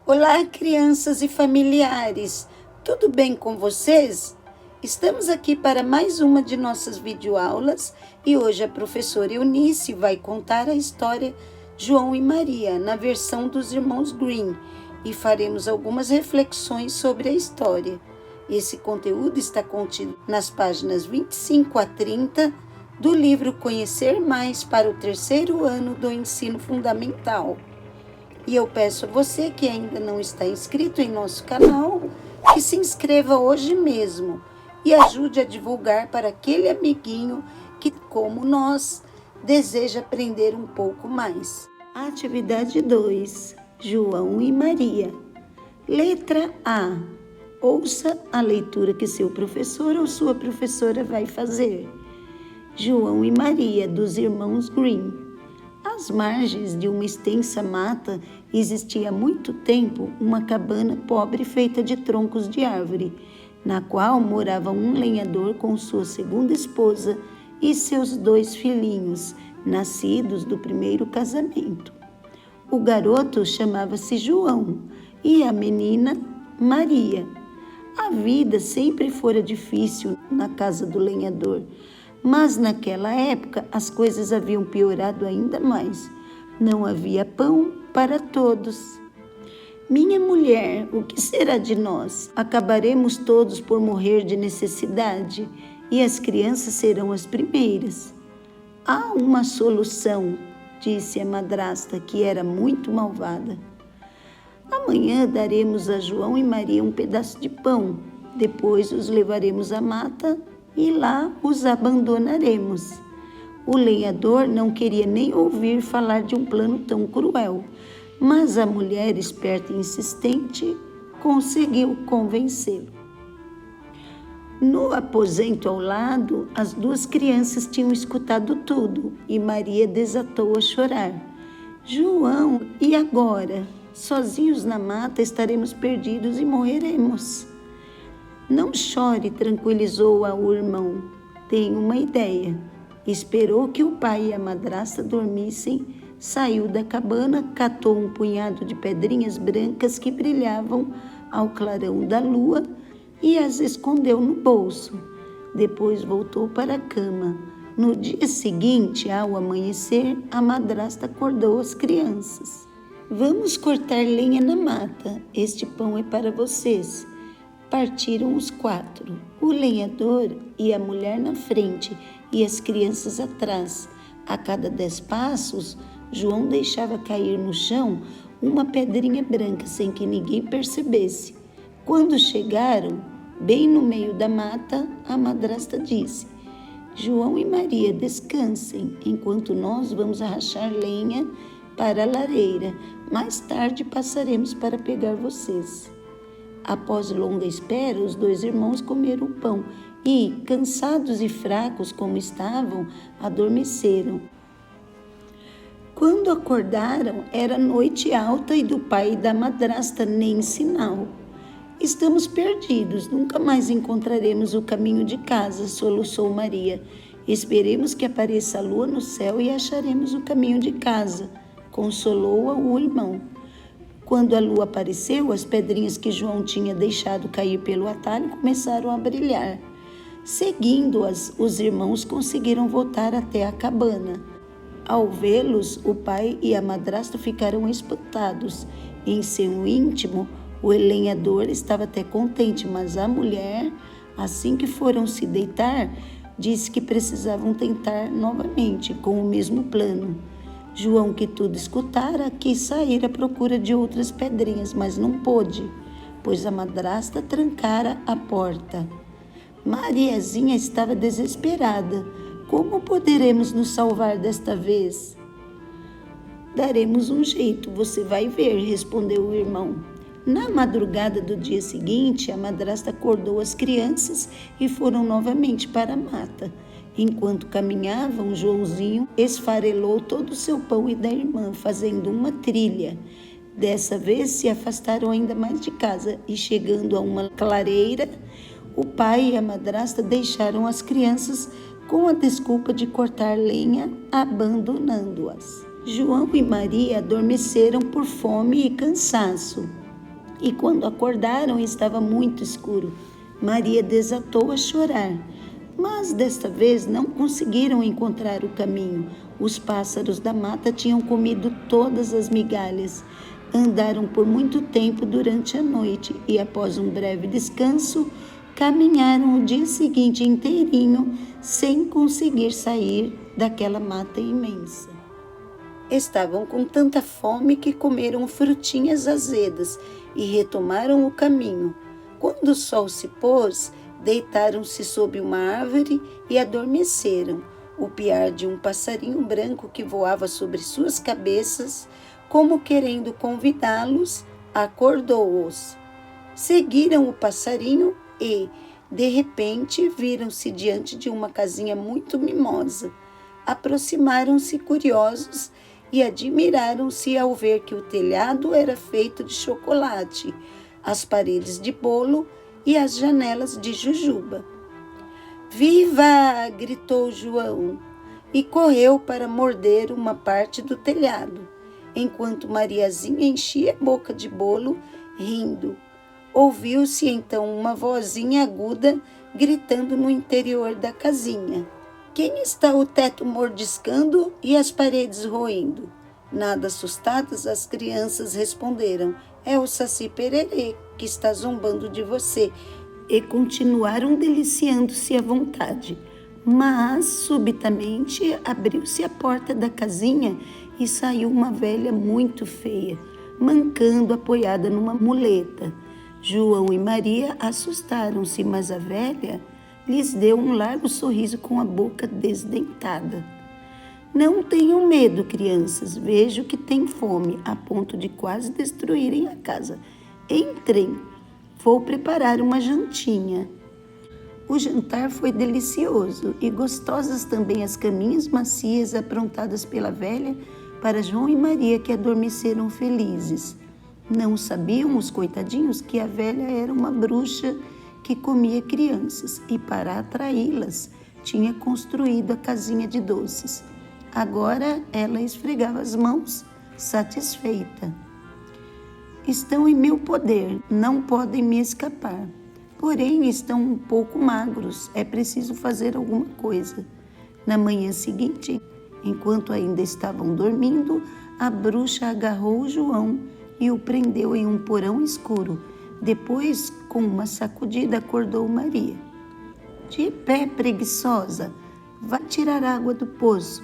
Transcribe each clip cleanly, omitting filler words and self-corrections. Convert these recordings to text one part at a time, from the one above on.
Olá, crianças e familiares! Tudo bem com vocês? Estamos aqui para mais uma de nossas videoaulas e hoje a professora Eunice vai contar a história João e Maria, na versão dos irmãos Grimm, e faremos algumas reflexões sobre a história. Esse conteúdo está contido nas páginas 25 a 30 do livro Conhecer Mais para o terceiro ano do ensino fundamental. E eu peço a você que ainda não está inscrito em nosso canal, que se inscreva hoje mesmo e ajude a divulgar para aquele amiguinho que, como nós, deseja aprender um pouco mais. Atividade 2. João e Maria. Letra A. Ouça a leitura que seu professor ou sua professora vai fazer. João e Maria, dos irmãos Grimm. Às margens de uma extensa mata existia há muito tempo uma cabana pobre feita de troncos de árvore, na qual morava um lenhador com sua segunda esposa e seus 2 filhinhos, nascidos do primeiro casamento. O garoto chamava-se João e a menina Maria. A vida sempre fora difícil na casa do lenhador, mas naquela época as coisas haviam piorado ainda mais. Não havia pão para todos. Minha mulher, o que será de nós? Acabaremos todos por morrer de necessidade e as crianças serão as primeiras. Há uma solução, disse a madrasta, que era muito malvada. Amanhã daremos a João e Maria um pedaço de pão. Depois os levaremos à mata e lá os abandonaremos. O lenhador não queria nem ouvir falar de um plano tão cruel, mas a mulher, esperta e insistente, conseguiu convencê-lo. No aposento ao lado, as 2 crianças tinham escutado tudo e Maria desatou a chorar. João, e agora? Sozinhos na mata estaremos perdidos e morreremos. Não chore, tranquilizou-a o irmão. Tenho uma ideia. Esperou que o pai e a madrasta dormissem, saiu da cabana, catou um punhado de pedrinhas brancas que brilhavam ao clarão da lua e as escondeu no bolso. Depois voltou para a cama. No dia seguinte, ao amanhecer, a madrasta acordou as crianças. Vamos cortar lenha na mata. Este pão é para vocês. Partiram os 4, o lenhador e a mulher na frente e as crianças atrás. A cada 10 passos, João deixava cair no chão uma pedrinha branca sem que ninguém percebesse. Quando chegaram, bem no meio da mata, a madrasta disse: João e Maria, descansem, enquanto nós vamos rachar lenha para a lareira. Mais tarde passaremos para pegar vocês. Após longa espera, os 2 irmãos comeram o pão e, cansados e fracos como estavam, adormeceram. Quando acordaram, era noite alta e do pai e da madrasta nem sinal. Estamos perdidos, nunca mais encontraremos o caminho de casa, soluçou Maria. Esperemos que apareça a lua no céu e acharemos o caminho de casa, consolou-a o irmão. Quando a lua apareceu, as pedrinhas que João tinha deixado cair pelo atalho começaram a brilhar. Seguindo-as, os irmãos conseguiram voltar até a cabana. Ao vê-los, o pai e a madrasta ficaram espantados. Em seu íntimo, o lenhador estava até contente, mas a mulher, assim que foram se deitar, disse que precisavam tentar novamente com o mesmo plano. João, que tudo escutara, quis sair à procura de outras pedrinhas, mas não pôde, pois a madrasta trancara a porta. Mariazinha estava desesperada. Como poderemos nos salvar desta vez? Daremos um jeito, você vai ver, respondeu o irmão. Na madrugada do dia seguinte, a madrasta acordou as crianças e foram novamente para a mata. Enquanto caminhavam, Joãozinho esfarelou todo o seu pão e da irmã, fazendo uma trilha. Dessa vez se afastaram ainda mais de casa e, chegando a uma clareira, o pai e a madrasta deixaram as crianças com a desculpa de cortar lenha, abandonando-as. João e Maria adormeceram por fome e cansaço. E quando acordaram, estava muito escuro. Maria desatou a chorar, mas desta vez não conseguiram encontrar o caminho. Os pássaros da mata tinham comido todas as migalhas. Andaram por muito tempo durante a noite e, após um breve descanso, caminharam o dia seguinte inteirinho sem conseguir sair daquela mata imensa. Estavam com tanta fome que comeram frutinhas azedas e retomaram o caminho. Quando o sol se pôs, deitaram-se sob uma árvore e adormeceram. O piar de um passarinho branco que voava sobre suas cabeças, como querendo convidá-los, acordou-os. Seguiram o passarinho e, de repente, viram-se diante de uma casinha muito mimosa. Aproximaram-se curiosos e admiraram-se ao ver que o telhado era feito de chocolate, as paredes de bolo e as janelas de jujuba. "Viva!" gritou João e correu para morder uma parte do telhado, enquanto Mariazinha enchia a boca de bolo, rindo. Ouviu-se então uma vozinha aguda gritando no interior da casinha: "Quem está o teto mordiscando e as paredes roendo?" Nada assustadas, as crianças responderam: "É o Saci Pererê que está zombando de você." E continuaram deliciando-se à vontade. Mas, subitamente, abriu-se a porta da casinha e saiu uma velha muito feia, mancando apoiada numa muleta. João e Maria assustaram-se, mas a velha lhes deu um largo sorriso com a boca desdentada. "Não tenham medo, crianças, vejo que têm fome, a ponto de quase destruírem a casa. Entrem, vou preparar uma jantinha." O jantar foi delicioso e gostosas também as caminhas macias aprontadas pela velha para João e Maria, que adormeceram felizes. Não sabiam os coitadinhos que a velha era uma bruxa que comia crianças e, para atraí-las, tinha construído a casinha de doces. Agora ela esfregava as mãos, satisfeita. "Estão em meu poder, não podem me escapar. Porém, estão um pouco magros, é preciso fazer alguma coisa." Na manhã seguinte, enquanto ainda estavam dormindo, a bruxa agarrou João e o prendeu em um porão escuro. Depois, com uma sacudida, acordou Maria. "De pé, preguiçosa, vá tirar água do poço.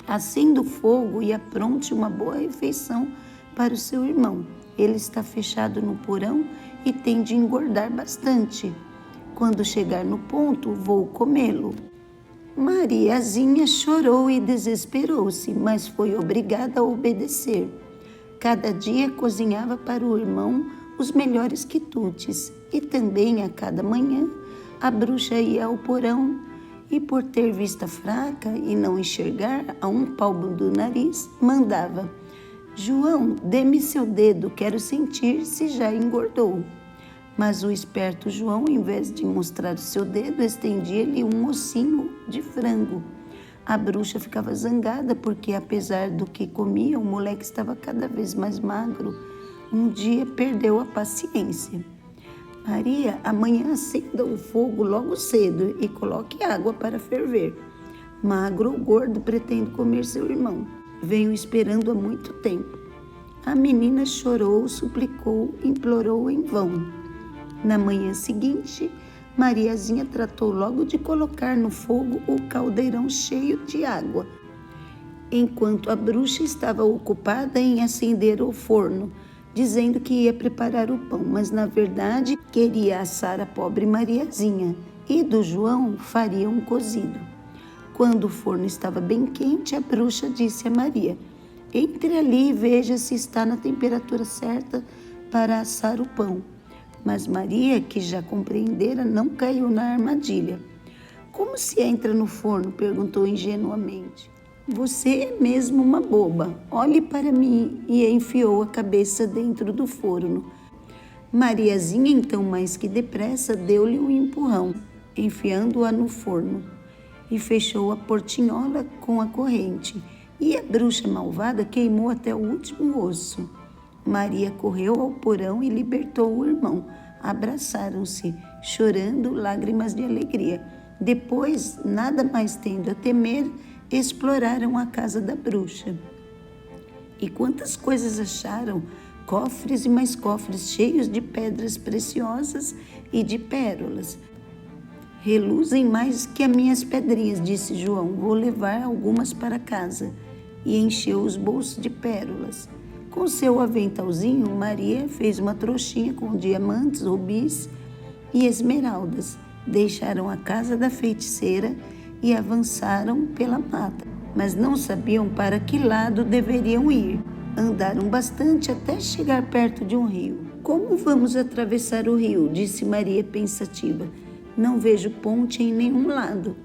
Acenda o fogo e apronte uma boa refeição para o seu irmão. Ele está fechado no porão e tem de engordar bastante. Quando chegar no ponto, vou comê-lo." Mariazinha chorou e desesperou-se, mas foi obrigada a obedecer. Cada dia cozinhava para o irmão os melhores quitutes e também a cada manhã a bruxa ia ao porão e, por ter vista fraca e não enxergar a um palmo do nariz, mandava: "João, dê-me seu dedo, quero sentir se já engordou." Mas o esperto João, em vez de mostrar o seu dedo, estendia-lhe um ossinho de frango. A bruxa ficava zangada porque, apesar do que comia, o moleque estava cada vez mais magro. Um dia perdeu a paciência. "Maria, amanhã acenda o fogo logo cedo e coloque água para ferver. Magro ou gordo, pretendo comer seu irmão. Venho esperando há muito tempo." A menina chorou, suplicou, implorou em vão. Na manhã seguinte, Mariazinha tratou logo de colocar no fogo o caldeirão cheio de água, enquanto a bruxa estava ocupada em acender o forno, dizendo que ia preparar o pão, mas na verdade queria assar a pobre Mariazinha e do João faria um cozido. Quando o forno estava bem quente, a bruxa disse a Maria: "Entre ali e veja se está na temperatura certa para assar o pão." Mas Maria, que já compreendera, não caiu na armadilha. "Como se entra no forno?" perguntou ingenuamente. "Você é mesmo uma boba. Olhe para mim." E enfiou a cabeça dentro do forno. Mariazinha, então, mais que depressa, deu-lhe um empurrão, enfiando-a no forno, e fechou a portinhola com a corrente. E a bruxa malvada queimou até o último osso. Maria correu ao porão e libertou o irmão. Abraçaram-se, chorando lágrimas de alegria. Depois, nada mais tendo a temer, exploraram a casa da bruxa. E quantas coisas acharam! Cofres e mais cofres cheios de pedras preciosas e de pérolas. Reluzem mais que as minhas pedrinhas, disse João. Vou levar algumas para casa. E encheu os bolsos de pérolas. Com seu aventalzinho, Maria fez uma trouxinha com diamantes, rubis e esmeraldas. Deixaram a casa da feiticeira e avançaram pela mata, mas não sabiam para que lado deveriam ir. Andaram bastante até chegar perto de um rio. Como vamos atravessar o rio? Disse Maria pensativa. Não vejo ponte em nenhum lado.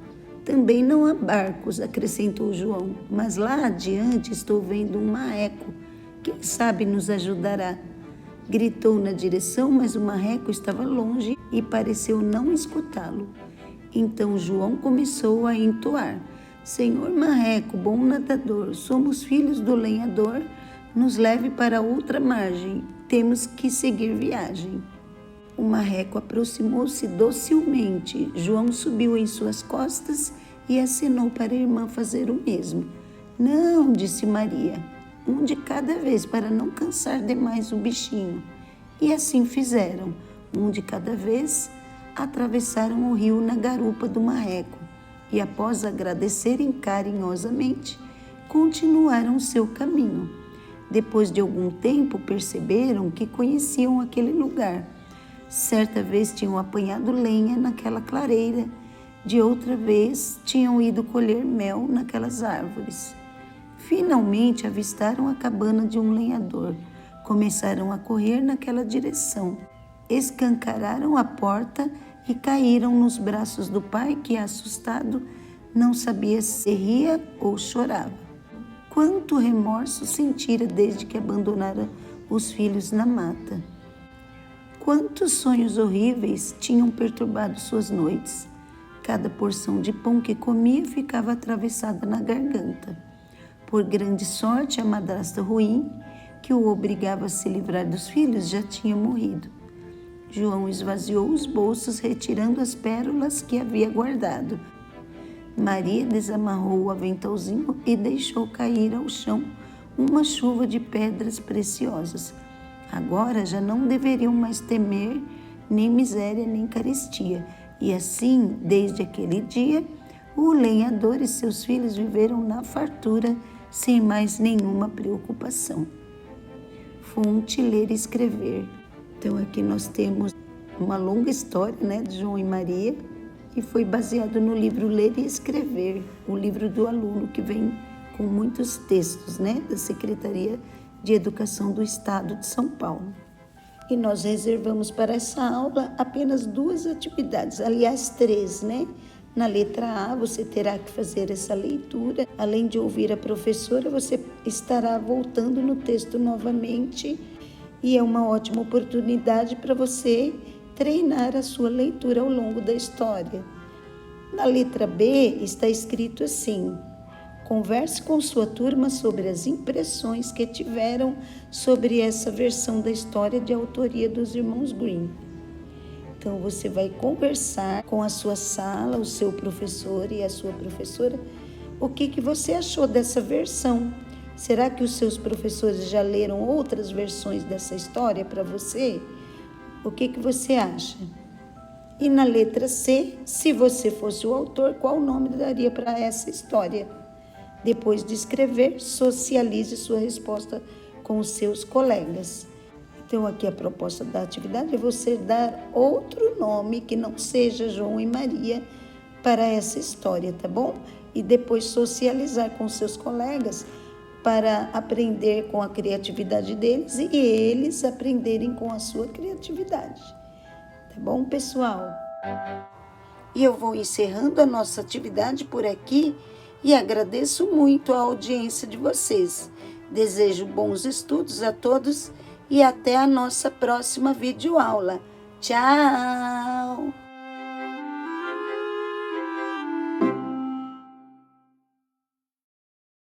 Também não há barcos, acrescentou João, mas lá adiante estou vendo um marreco. Quem sabe nos ajudará? Gritou na direção, mas o marreco estava longe e pareceu não escutá-lo. Então João começou a entoar. Senhor marreco, bom nadador, somos filhos do lenhador, nos leve para outra margem, temos que seguir viagem. O marreco aproximou-se docilmente. João subiu em suas costas e acenou para a irmã fazer o mesmo. Não, disse Maria, um de cada vez para não cansar demais o bichinho. E assim fizeram, um de cada vez, atravessaram o rio na garupa do marreco e após agradecerem carinhosamente, continuaram seu caminho. Depois de algum tempo perceberam que conheciam aquele lugar. Certa vez tinham apanhado lenha naquela clareira, de outra vez tinham ido colher mel naquelas árvores. Finalmente avistaram a cabana de um lenhador. Começaram a correr naquela direção. Escancararam a porta e caíram nos braços do pai que, assustado, não sabia se ria ou chorava. Quanto remorso sentira desde que abandonara os filhos na mata. Quantos sonhos horríveis tinham perturbado suas noites. Cada porção de pão que comia ficava atravessada na garganta. Por grande sorte, a madrasta ruim, que o obrigava a se livrar dos filhos, já tinha morrido. João esvaziou os bolsos, retirando as pérolas que havia guardado. Maria desamarrou o aventalzinho e deixou cair ao chão uma chuva de pedras preciosas. Agora já não deveriam mais temer nem miséria nem carestia. E assim, desde aquele dia, o lenhador e seus filhos viveram na fartura, sem mais nenhuma preocupação. Fonte Ler e Escrever. Então aqui nós temos uma longa história, de João e Maria, e foi baseado no livro Ler e Escrever, o livro do aluno, que vem com muitos textos, da Secretaria de Educação do Estado de São Paulo. E nós reservamos para essa aula apenas 2 atividades, aliás 3, Na letra A, você terá que fazer essa leitura. Além de ouvir a professora, você estará voltando no texto novamente e é uma ótima oportunidade para você treinar a sua leitura ao longo da história. Na letra B está escrito assim: converse com sua turma sobre as impressões que tiveram sobre essa versão da história de autoria dos irmãos Grimm. Então você vai conversar com a sua sala, o seu professor e a sua professora, o que você achou dessa versão. Será que os seus professores já leram outras versões dessa história para você? O que você acha? E na letra C, se você fosse o autor, qual nome daria para essa história? Depois de escrever, socialize sua resposta com os seus colegas. Então, aqui a proposta da atividade é você dar outro nome que não seja João e Maria para essa história, tá bom? E depois socializar com seus colegas para aprender com a criatividade deles e eles aprenderem com a sua criatividade. Tá bom, pessoal? E eu vou encerrando a nossa atividade por aqui e agradeço muito a audiência de vocês. Desejo bons estudos a todos e até a nossa próxima videoaula. Tchau!